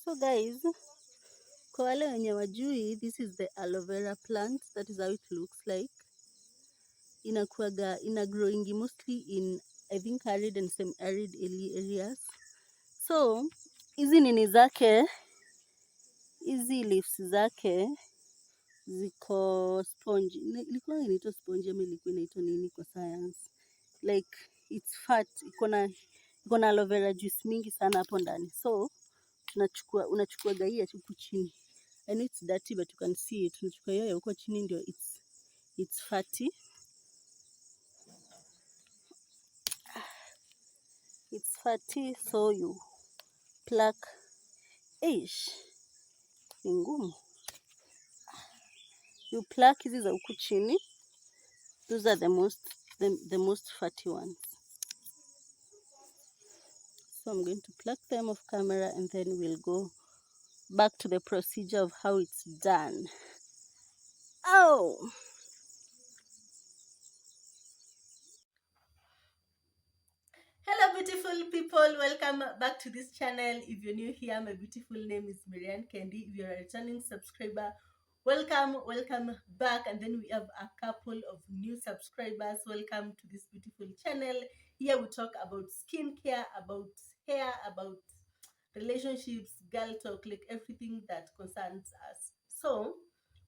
So guys, kwa wale wenye wajui, this is the aloe vera plant. That is how it looks like. Ina growing mostly in, I think, arid and semi-arid areas. So hizi nini zake, hizi leaves zake ziko spongy. Ilikuwa inaitwa spongy ama ilikuwa inaitwa nini kwa science? Like it's fat, iko na aloe vera juice mingi sana hapo ndani. So unachukua gaia huku chini. I know it's dirty but you can see it. Unachukua hiyo huko chini ndio it's fatty. It's fatty, so you pluck. Eish, ni ngumu. You pluck hizi za huku chini. Those are the most fatty ones. So I'm going to pluck them off camera and then we'll go back to the procedure of how it's done. Oh! Hello beautiful people, welcome back to this channel. If you're new here, my beautiful name is Marianne Kendi. If you're a returning subscriber, welcome back. And then we have a couple of new subscribers. Welcome to this beautiful channel. Here we talk about skincare, about hair, about relationships, girl talk, like everything that concerns us. So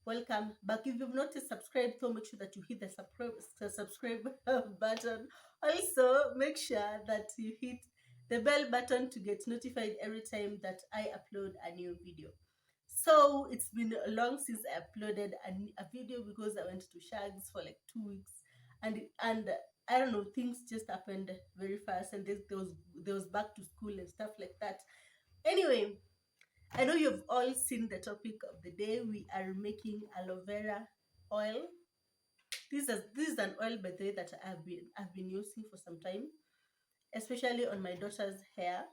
welcome back. If you've not subscribed, so make sure that you hit the subscribe button. Also make sure that you hit the bell button to get notified every time that I upload a new video. So it's been long since I uploaded a video because I went to Shags for like 2 weeks, and I don't know, things just happened very fast, and there was back to school and stuff like that. Anyway, I know you've all seen the topic of the day. We are making aloe vera oil. This is an oil, by the way, that I've been using for some time, especially on my daughter's hair.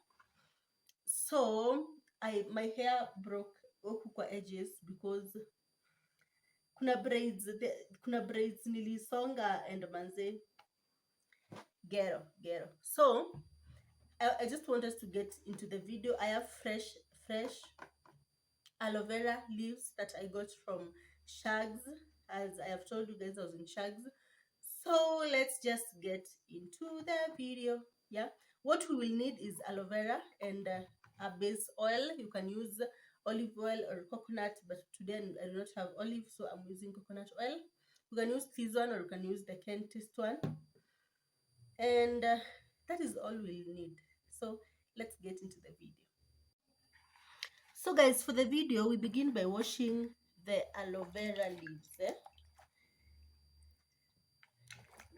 So my hair broke huku kwa edges because kuna braids nilisonga and manze gero. So I just want us to get into the video. I have fresh aloe vera leaves that I got from Shags. As I have told you guys, I was in Shags. So let's just get into the video. Yeah, what we will need is aloe vera and a base oil. You can use olive oil or coconut, but today I do not have olive, so I'm using coconut oil. You can use this one or you can use the Kentist one, and that is all we'll need. So let's get into the video. So guys, for the video, we begin by washing the aloe vera leaves.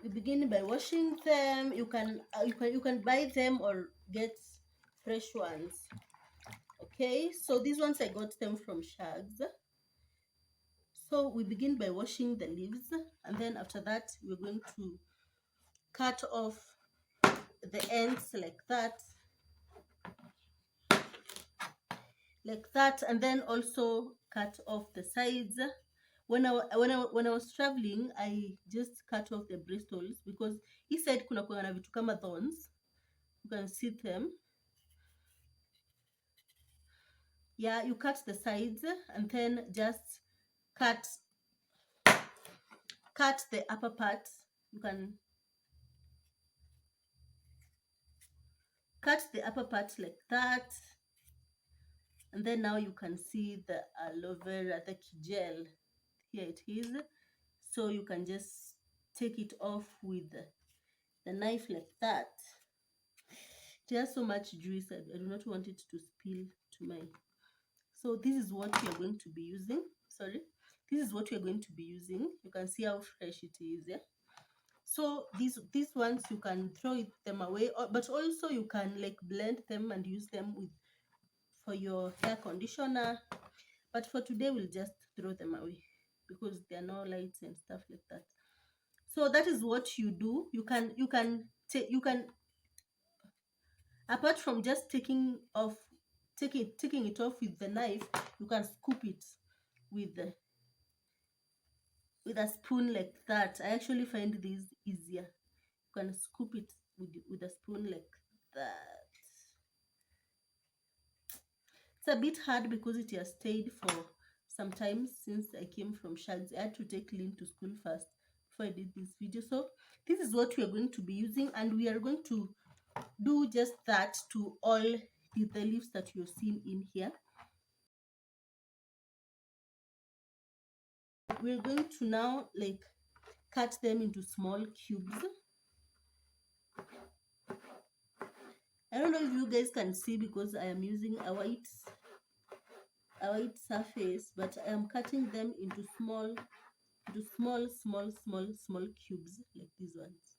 We begin by washing them. You can buy them or get fresh ones. Okay, so these ones I got them from Shags. So we begin by washing the leaves, and then after that we're going to cut off the ends like that, and then also cut off the sides. When I was traveling, I just cut off the bristles because he said kuna na vitu kama thorns. You can see them. Yeah, you cut the sides and then just cut the upper part. You can cut the upper part like that, and then now you can see the aloe vera, the gel. Here it is. So you can just take it off with the knife like that. There's so much juice, I do not want it to spill to my. So this is what we are going to be using. This is what we are going to be using. You can see how fresh it is. Yeah. So these ones you can throw them away, but also you can like blend them and use them for your hair conditioner. But for today we'll just throw them away because they are no lights and stuff like that. So that is what you do. You can apart from just taking it off with the knife, you can scoop it with a spoon like that. I actually find this easier. You can scoop it with a spoon like that. It's a bit hard because it has stayed for some time since I came from Shags. I had to take Lynn to school first before I did this video. So this is what we are going to be using, and we are going to do just that to all the leaves that you've seen in here. We're going to now like cut them into small cubes. I don't know if you guys can see because I am using a white surface, but I am cutting them into small cubes like these ones.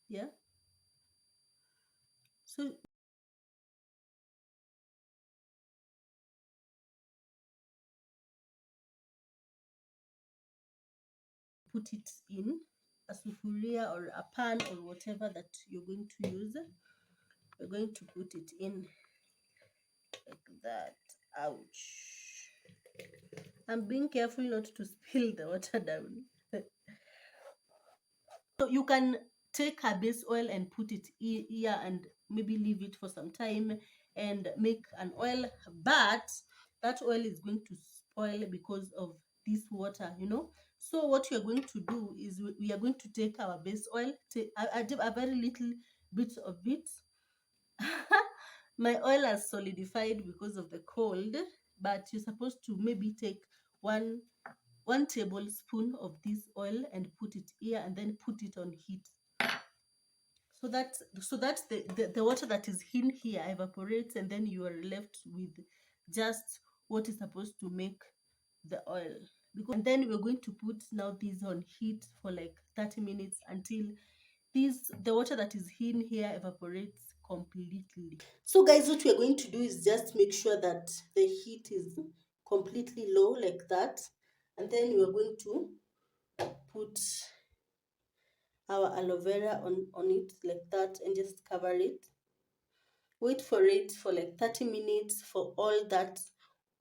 Yeah, so put it in a sufuria or a pan or whatever that you're going to use. We're going to put it in like that. Ouch, I'm being careful not to spill the water down. So you can take a base oil and put it here and maybe leave it for some time and make an oil, but that oil is going to spoil because of this water, you know. So what you're going to do is we are going to take our base oil, take a very little bit of it. My oil has solidified because of the cold, but you're supposed to maybe take one tablespoon of this oil and put it here and then put it on heat, so that the water that is in here evaporates, and then you are left with just what is supposed to make the oil. And then we're going to put now this on heat for like 30 minutes until the water that is in here evaporates completely. So guys, what we're going to do is just make sure that the heat is completely low like that, and then we're going to put our aloe vera on it like that and just cover it. Wait for it for like 30 minutes for all that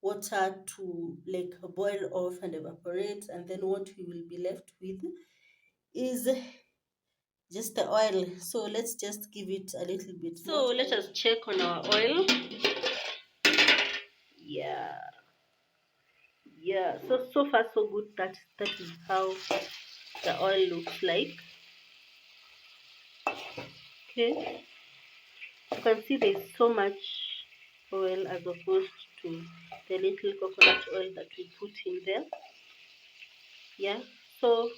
water to like boil off and evaporate, and then what we will be left with is just the oil. So let's just give it a little bit. So let us check on our oil. Yeah, so far so good. That is how the oil looks like. Okay, you can see there's so much oil as opposed to the little coconut oil that we put in there. Yeah, so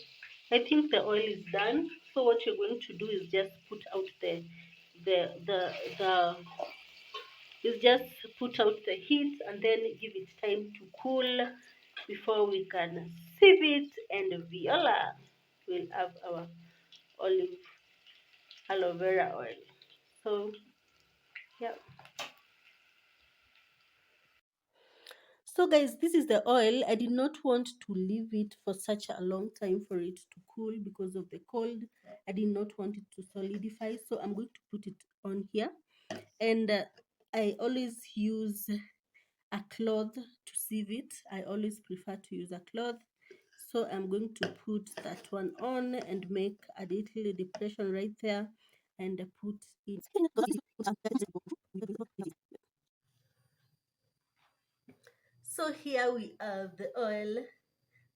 I think the oil is done. So what you're going to do is just put out the is just put out the heat and then give it time to cool before we can sieve it, and Viola will have our olive aloe vera oil. So yeah. So guys, this is the oil. I did not want to leave it for such a long time for it to cool because of the cold. I did not want it to solidify, so I'm going to put it on here. And I always use a cloth to sieve it. I always prefer to use a cloth. So I'm going to put that one on and make a little depression right there and put it. So here we have the oil.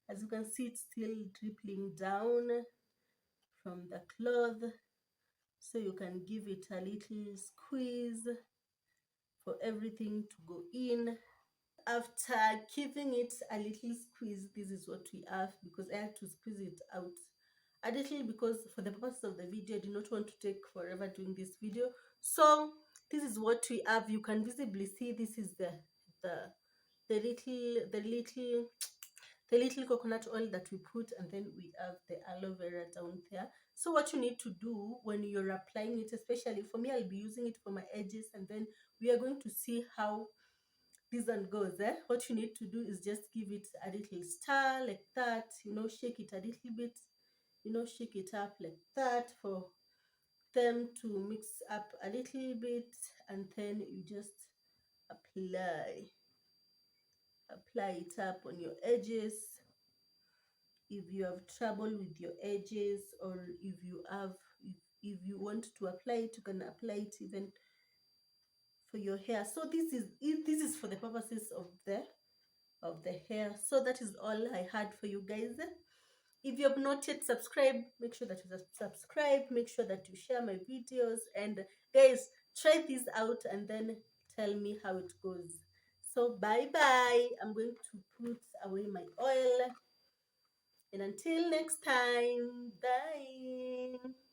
As you can see, it's still dripping down from the cloth. So you can give it a little squeeze for everything to go in. After giving it a little squeeze, this is what we have, because I had to squeeze it out a little because for the purpose of the video I did not want to take forever doing this video. So this is what we have. You can visibly see this is the little coconut oil that we put, and then we have the aloe vera down there. So what you need to do when you're applying it, especially for me, I'll be using it for my edges, and then we are going to see how this one goes. What you need to do is just give it a little stir like that, you know, shake it a little bit, you know, shake it up like that for them to mix up a little bit, and then you just apply it up on your edges. If you have trouble with your edges, or if you want to apply it, you can apply it even for your hair. So this is for the purposes of the hair. So that is all I had for you guys. If you have not yet subscribed, make sure that you subscribe, make sure that you share my videos, and guys, try this out and then tell me how it goes. So bye bye. I'm going to put away my oil, and until next time, bye.